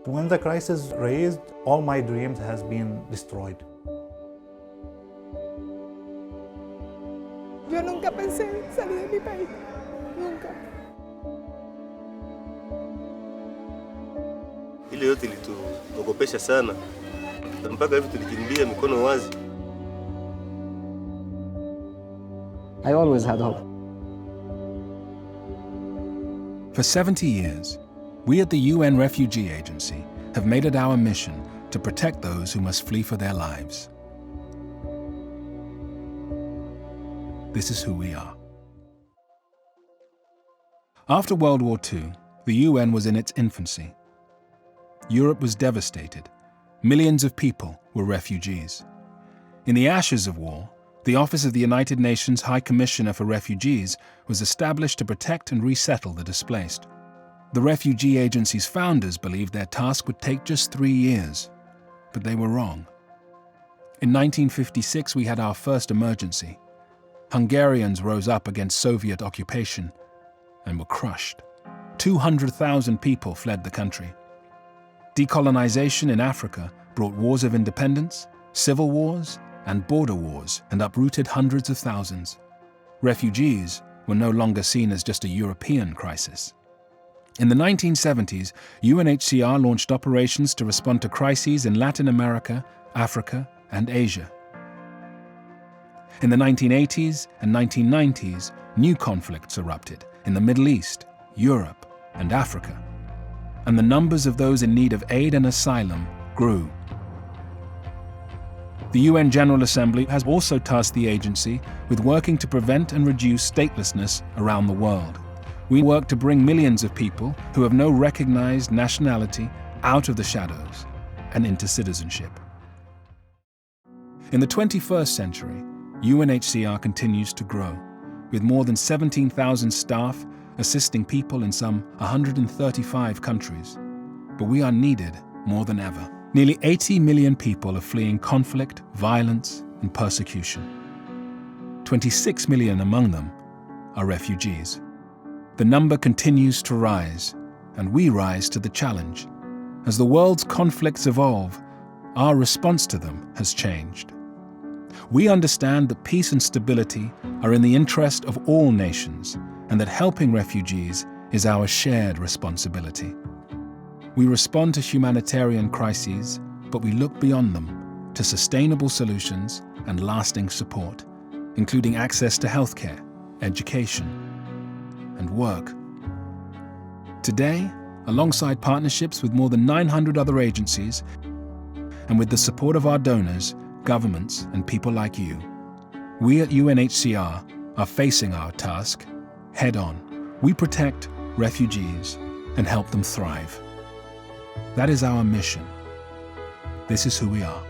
When the crisis raised, all my dreams has been destroyed. Yo nunca pensé salir de mi país, nunca. Ile yote ilituogopesha sana, mpaka hivi tulikimbia mikono wazi. I always had hope. For 70 years, we at the UN Refugee Agency have made it our mission to protect those who must flee for their lives. This is who we are. After World War II, the UN was in its infancy. Europe was devastated. Millions of people were refugees. In the ashes of war, the Office of the United Nations High Commissioner for Refugees was established to protect and resettle the displaced. The Refugee Agency's founders believed their task would take just 3 years, but they were wrong. In 1956, we had our first emergency. Hungarians rose up against Soviet occupation and were crushed. 200,000 people fled the country. Decolonization in Africa brought wars of independence, civil wars, and border wars, and uprooted hundreds of thousands. Refugees were no longer seen as just a European crisis. In the 1970s, UNHCR launched operations to respond to crises in Latin America, Africa, and Asia. In the 1980s and 1990s, new conflicts erupted in the Middle East, Europe, and Africa, and the numbers of those in need of aid and asylum grew. The UN General Assembly has also tasked the agency with working to prevent and reduce statelessness around the world. We work to bring millions of people who have no recognized nationality out of the shadows and into citizenship. In the 21st century, UNHCR continues to grow, with more than 17,000 staff assisting people in some 135 countries. But we are needed more than ever. Nearly 80 million people are fleeing conflict, violence, and persecution. 26 million among them are refugees. The number continues to rise, and we rise to the challenge. As the world's conflicts evolve, our response to them has changed. We understand that peace and stability are in the interest of all nations, and that helping refugees is our shared responsibility. We respond to humanitarian crises, but we look beyond them to sustainable solutions and lasting support, including access to healthcare, education, and work. Today, alongside partnerships with more than 900 other agencies, and with the support of our donors, governments, and people like you, we at UNHCR are facing our task head on. We protect refugees and help them thrive. That is our mission. This is who we are.